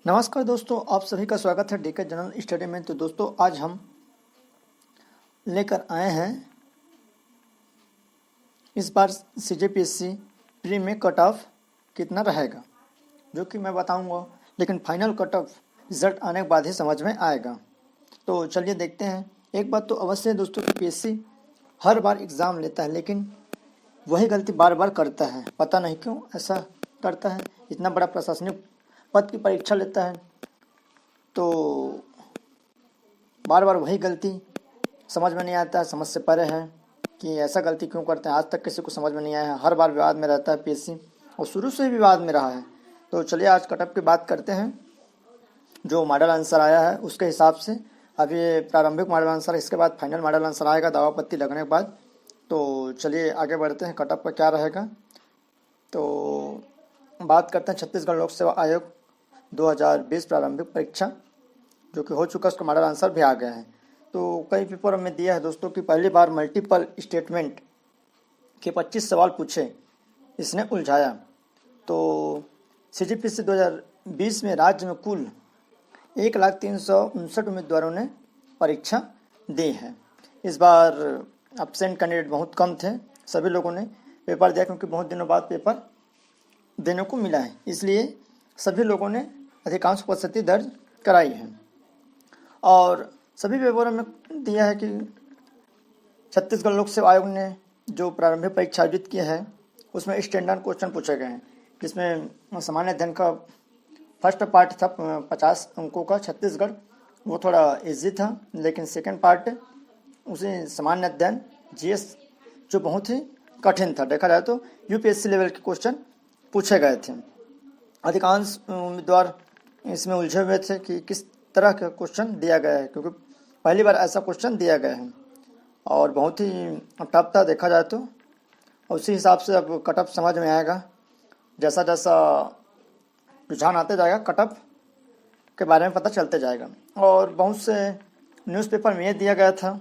नमस्कार दोस्तों, आप सभी का स्वागत है डीके जनरल स्टडी में। तो दोस्तों आज हम लेकर आए हैं इस बार सीजीपीएससी प्री में कट ऑफ कितना रहेगा, जो कि मैं बताऊंगा, लेकिन फाइनल कट ऑफ रिजल्ट आने के बाद ही समझ में आएगा। तो चलिए देखते हैं। एक बात तो अवश्य है दोस्तों कि पीएससी हर बार एग्ज़ाम लेता है, लेकिन वही गलती बार बार करता है। पता नहीं क्यों ऐसा करता है। इतना बड़ा प्रशासनिक पद की परीक्षा लेता है तो बार बार वही गलती समझ में नहीं आता है, समझ से परे है कि ऐसा गलती क्यों करते हैं। आज तक किसी को समझ में नहीं आया है। हर बार विवाद में रहता है पीएससी, और शुरू से ही विवाद में रहा है। तो चलिए आज कटअप की बात करते हैं। जो मॉडल आंसर आया है उसके हिसाब से अभी प्रारंभिक मॉडल आंसर, इसके बाद फाइनल मॉडल आंसर आएगा दावा पत्ती लगने के बाद। तो चलिए आगे बढ़ते हैं, कटअप का क्या रहेगा। तो बात करते हैं छत्तीसगढ़ लोक सेवा आयोग 2020 प्रारंभिक परीक्षा जो कि हो चुका, उसका मॉडल आंसर भी आ गया है। तो कई पेपर में दिया है दोस्तों कि पहली बार मल्टीपल स्टेटमेंट के 25 सवाल पूछे, इसने उलझाया। तो सीजीपीएससी 2020 में राज्य में कुल 1,359 उम्मीदवारों ने परीक्षा दी है। इस बार एब्सेंट कैंडिडेट बहुत कम थे, सभी लोगों ने पेपर दिया, क्योंकि बहुत दिनों बाद पेपर देने को मिला है, इसलिए सभी लोगों ने अधिकांश उपस्थिति दर्ज कराई है। और सभी पेपरों में दिया है कि छत्तीसगढ़ लोक सेवा आयोग ने जो प्रारंभिक परीक्षा आयोजित की है उसमें स्टैंडर्ड क्वेश्चन पूछे गए हैं, जिसमें सामान्य अध्ययन का फर्स्ट पार्ट था 50 अंकों का छत्तीसगढ़, वो थोड़ा इजी था। लेकिन सेकंड पार्ट उसे सामान्य अध्ययन जीएस जो बहुत ही कठिन था। देखा जाए तो यूपीएससी लेवल के क्वेश्चन पूछे गए थे। अधिकांश उम्मीदवार इसमें उलझे हुए थे कि किस तरह का क्वेश्चन दिया गया है, क्योंकि पहली बार ऐसा क्वेश्चन दिया गया है और बहुत ही टफ था देखा जाए तो। उसी हिसाब से अब कटअप समझ में आएगा। जैसा जैसा रुझान आते जाएगा कटअप के बारे में पता चलते जाएगा। और बहुत से न्यूज़पेपर में ये दिया गया था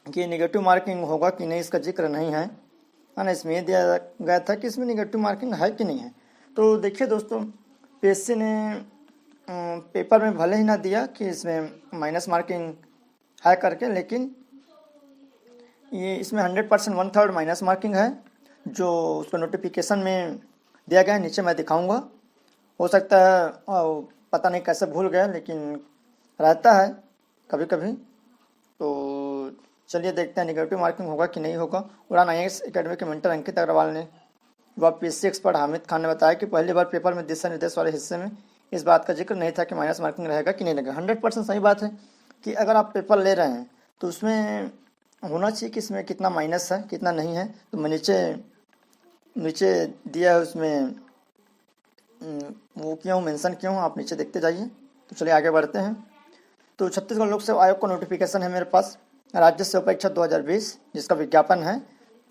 कि नेगेटिव मार्किंग होगा कि नहीं, इसका जिक्र नहीं है ना। इसमें ये दिया गया था कि इसमें नेगेटिव मार्किंग है कि नहीं है। तो देखिए दोस्तों, पीएससी ने पेपर में भले ही ना दिया कि इसमें माइनस मार्किंग है करके, लेकिन ये इसमें 100% 1/3 माइनस मार्किंग है, जो उसको नोटिफिकेशन में दिया गया है। नीचे मैं दिखाऊंगा, हो सकता है पता नहीं कैसे भूल गया, लेकिन रहता है कभी कभी। तो चलिए देखते हैं नेगेटिव मार्किंग होगा कि नहीं होगा। उड़ान IAS एकेडमी के मेंटर अंकित अग्रवाल ने व पीएससी एक्सपर्ट हामिद खान ने बताया कि पहली बार पेपर में दिशा निर्देश वाले हिस्से में इस बात का जिक्र नहीं था कि माइनस मार्किंग रहेगा कि नहीं रहेगा। 100% सही बात है कि अगर आप पेपर ले रहे हैं तो उसमें होना चाहिए कि इसमें कितना माइनस है कितना नहीं है। तो मैं नीचे दिया है, उसमें वो क्यों मेंशन क्यों, आप नीचे देखते जाइए। तो चलिए आगे बढ़ते हैं। तो छत्तीसगढ़ लोक सेवा आयोग का नोटिफिकेशन है मेरे पास, राज्य सेवा परीक्षा 2020, जिसका विज्ञापन है।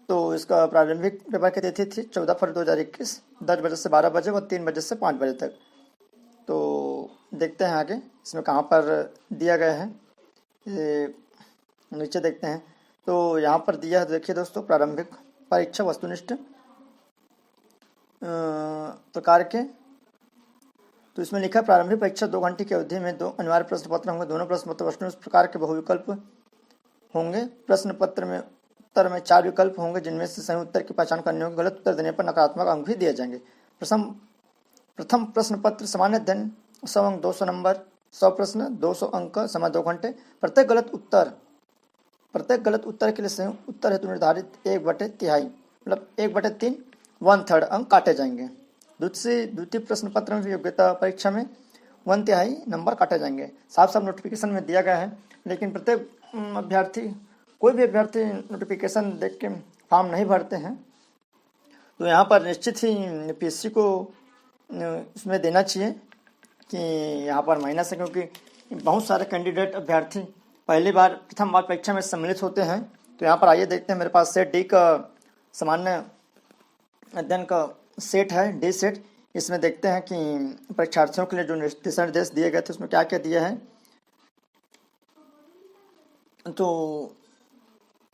तो इसका प्रारंभिक पेपर की तिथि थी 14 फरवरी 2021, 10 बजे से 12 बजे व 3 बजे से 5 बजे तक। तो देखते हैं आगे इसमें कहाँ पर दिया गया है, ये नीचे देखते हैं। तो यहाँ पर दिया है, देखिए दोस्तों, प्रारंभिक परीक्षा वस्तुनिष्ठ प्रकार के। तो इसमें लिखा है प्रारंभिक परीक्षा 2 घंटे की अवधि में 2 अनिवार्य प्रश्न पत्र होंगे। दोनों प्रश्न पत्र वस्तुनिष्ठ प्रकार के बहुविकल्प होंगे। प्रश्न पत्र में उत्तर में 4 विकल्प होंगे, जिनमें से सही उत्तर की पहचान करने होगी। गलत उत्तर देने पर नकारात्मक अंक भी दिए जाएंगे। प्रथम प्रश्न पत्र सामान्य अध्ययन 100 अंक 200 नंबर, 100 प्रश्न 200 अंक, समय 2 घंटे। प्रत्येक गलत उत्तर के लिए सही उत्तर हेतु निर्धारित 1/3 मतलब 1/3 1/3 अंक काटे जाएंगे। द्वितीय प्रश्न पत्र में भी योग्यता परीक्षा में 1/3 नंबर काटे जाएंगे। साफ साफ नोटिफिकेशन में दिया गया है, लेकिन प्रत्येक अभ्यर्थी, कोई भी अभ्यर्थी नोटिफिकेशन देख के फॉर्म नहीं भरते हैं। तो यहाँ पर निश्चित ही पीएससी को इसमें देना चाहिए कि यहाँ पर माइनस है, क्योंकि बहुत सारे कैंडिडेट अभ्यर्थी प्रथम बार परीक्षा में सम्मिलित होते हैं। तो यहाँ पर आइए देखते हैं, मेरे पास सेट डी का सामान्य अध्ययन का सेट है, डी सेट। इसमें देखते हैं कि परीक्षार्थियों के लिए जो दिशा निर्देश दिए गए थे उसमें क्या क्या दिया है। तो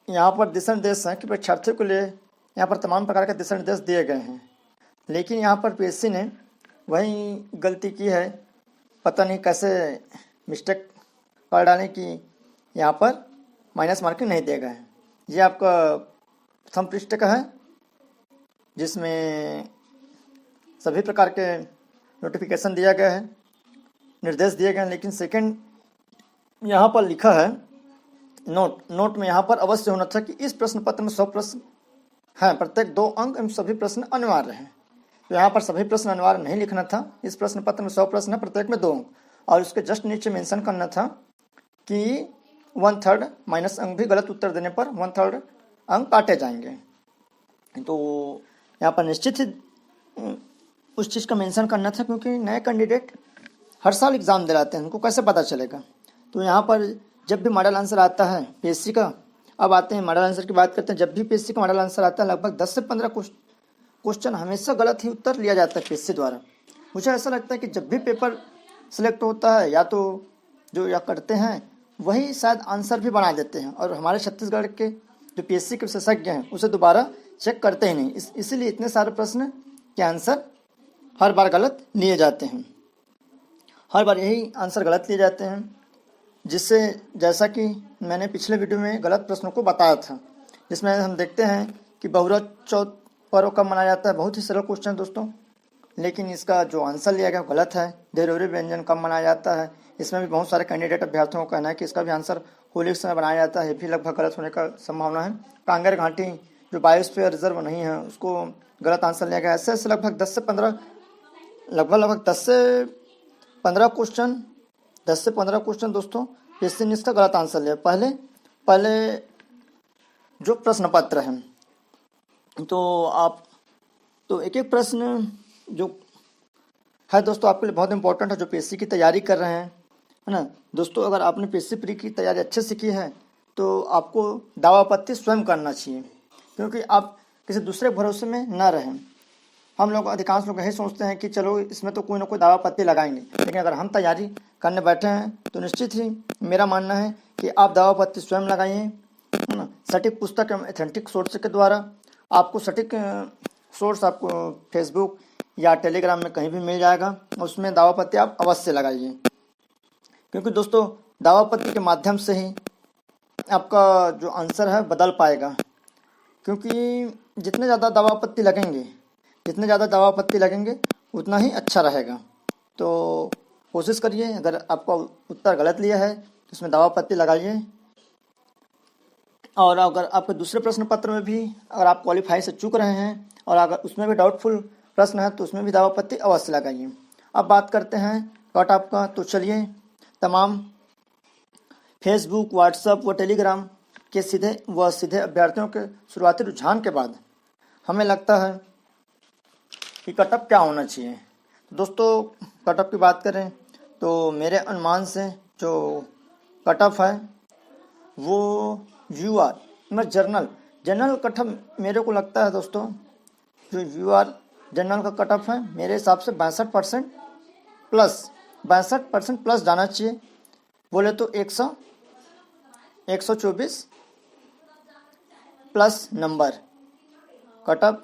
यहाँ पर दिशा निर्देश है कि परीक्षार्थियों के लिए यहाँ पर तमाम प्रकार के दिशा निर्देश दिए गए हैं, लेकिन यहाँ पर पीएससी ने वही गलती की है पता नहीं कैसे मिस्टेक कर डालें कि यहाँ पर माइनस मार्किंग नहीं दिया गया है। ये आपका प्रथम पृष्ठ का है जिसमें सभी प्रकार के नोटिफिकेशन दिया गया है, निर्देश दिए गए हैं। लेकिन सेकंड यहाँ पर लिखा है नोट में यहाँ पर अवश्य होना था कि इस प्रश्न पत्र में 100 प्रश्न हैं, प्रत्येक 2 अंक एवं सभी प्रश्न अनिवार्य हैं। तो यहाँ पर सभी प्रश्न अनिवार्य नहीं लिखना था। इस प्रश्न पत्र में 100 प्रश्न है, प्रत्येक में 2 अंक, और उसके जस्ट नीचे मेंशन करना था कि 1/3 माइनस अंक भी गलत उत्तर देने पर 1/3 अंक काटे जाएंगे। तो यहाँ पर निश्चित ही उस चीज़ का मेंशन करना था, क्योंकि नए कैंडिडेट हर साल एग्ज़ाम दिलाते हैं, उनको कैसे पता चलेगा। तो यहाँ पर जब भी मॉडल आंसर आता है पीएससी का, अब आते हैं मॉडल आंसर की बात करते हैं। जब भी पीएससी का मॉडल आंसर आता है लगभग 10 से 15 क्वेश्चन हमेशा गलत ही उत्तर लिया जाता है पीएससी द्वारा। मुझे ऐसा लगता है कि जब भी पेपर सिलेक्ट होता है या तो जो या करते हैं वही शायद आंसर भी बना देते हैं, और हमारे छत्तीसगढ़ के जो पीएससी के विशेषज्ञ हैं उसे दोबारा चेक करते ही नहीं। इसीलिए इतने सारे प्रश्न के आंसर हर बार गलत लिए जाते हैं, हर बार यही आंसर गलत लिए जाते हैं, जिससे जैसा कि मैंने पिछले वीडियो में गलत प्रश्नों को बताया था, जिसमें हम देखते हैं कि बहुरत चौथ पर्व कब मनाया जाता है। बहुत ही सरल क्वेश्चन दोस्तों, लेकिन इसका जो आंसर लिया गया गलत है। देवरी व्यंजन कब मनाया जाता है, इसमें भी बहुत सारे कैंडिडेट अभ्यर्थियों का कहना है कि इसका भी आंसर होली के समय बनाया जाता है, ये भी लगभग गलत होने का संभावना है। कांगेर घाटी जो बायोस्फीयर रिजर्व नहीं है उसको गलत आंसर लिया गया। ऐसे लगभग 10 से 15 क्वेश्चन दोस्तों पीएससी ने इसका गलत आंसर लिया। पहले जो प्रश्न पत्र है, तो आप तो एक एक प्रश्न जो है दोस्तों आपके लिए बहुत इंपॉर्टेंट है, जो पीएससी की तैयारी कर रहे हैं, है ना दोस्तों। अगर आपने पीएससी प्री की तैयारी अच्छे से की है तो आपको दावा आपत्ति स्वयं करना चाहिए, क्योंकि आप किसी दूसरे भरोसे में ना रहें। हम लोग अधिकांश लोग यही सोचते हैं कि चलो इसमें तो कोई ना कोई दावा आपत्ति लगाएंगे, लेकिन अगर हम तैयारी करने बैठे हैं तो निश्चित ही मेरा मानना है कि आप दावा आपत्ति स्वयं लगाइए, है ना। सटीक पुस्तक एवं ऑथेंटिक सोर्स के द्वारा आपको सटीक सोर्स आपको फेसबुक या टेलीग्राम में कहीं भी मिल जाएगा, उसमें दावा आपत्ति आप अवश्य लगाइए, क्योंकि दोस्तों दावा आपत्ति के माध्यम से ही आपका जो आंसर है बदल पाएगा। क्योंकि जितने ज़्यादा दावा आपत्ति लगेंगे उतना ही अच्छा रहेगा। तो कोशिश करिए, अगर आपका उत्तर गलत लिया है तो उसमें दावा आपत्ति लगाइए। और अगर आपके दूसरे प्रश्न पत्र में भी अगर आप क्वालिफाई से चूक रहे हैं और अगर उसमें भी डाउटफुल प्रश्न है तो उसमें भी दावा आपत्ति अवश्य लगाइए। अब बात करते हैं कट ऑफ का। तो चलिए, तमाम फेसबुक, व्हाट्सएप व टेलीग्राम के सीधे अभ्यर्थियों के शुरुआती रुझान के बाद हमें लगता है कि कट ऑफ क्या होना चाहिए। तो दोस्तों कट ऑफ की बात करें तो मेरे अनुमान से जो कट ऑफ है वो जनरल कट ऑफ मेरे को लगता है दोस्तों, जो जनरल का कट ऑफ है मेरे हिसाब से 62% प्लस जाना चाहिए। बोले तो 124 प्लस नंबर कट ऑफ।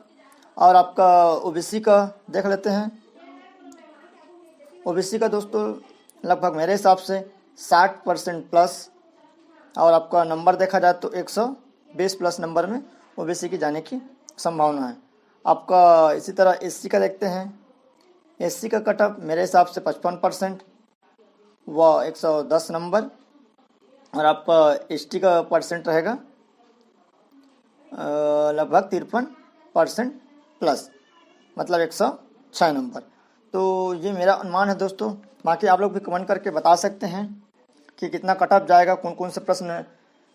और आपका ओबीसी का देख लेते हैं। ओबीसी का दोस्तों लगभग मेरे हिसाब से 60% प्लस, और आपका नंबर देखा जाए तो 120 प्लस नंबर में ओबीसी की जाने की संभावना है। आपका इसी तरह एससी का देखते हैं। एससी का कट ऑफ मेरे हिसाब से 55% व 110 नंबर, और आपका एसटी का परसेंट रहेगा लगभग 53% प्लस, मतलब 106 नंबर। तो ये मेरा अनुमान है दोस्तों। बाकी आप लोग भी कमेंट करके बता सकते हैं कि कितना कट ऑफ जाएगा, कौन कौन से प्रश्न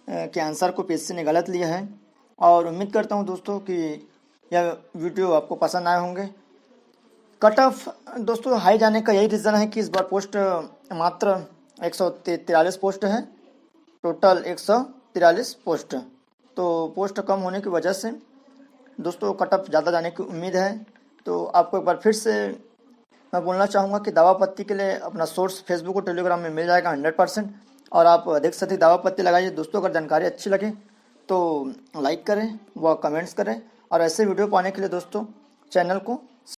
के आंसर को पीएससी ने गलत लिया है। और उम्मीद करता हूं दोस्तों कि यह वीडियो आपको पसंद आए होंगे। कट ऑफ दोस्तों हाई जाने का यही रीज़न है कि इस बार पोस्ट मात्र 143 पोस्ट है, टोटल 143 पोस्ट। तो पोस्ट कम होने की वजह से दोस्तों कट ऑफ ज़्यादा जाने की उम्मीद है। तो आपको एक बार फिर से मैं बोलना चाहूँगा कि दावा आपत्ति के लिए अपना सोर्स फेसबुक और टेलीग्राम में मिल जाएगा 100%, और आप अधिक से अधिक दावा आपत्ति लगाइए। दोस्तों अगर जानकारी अच्छी लगे तो लाइक करें व कमेंट्स करें, और ऐसे वीडियो पाने के लिए दोस्तों चैनल को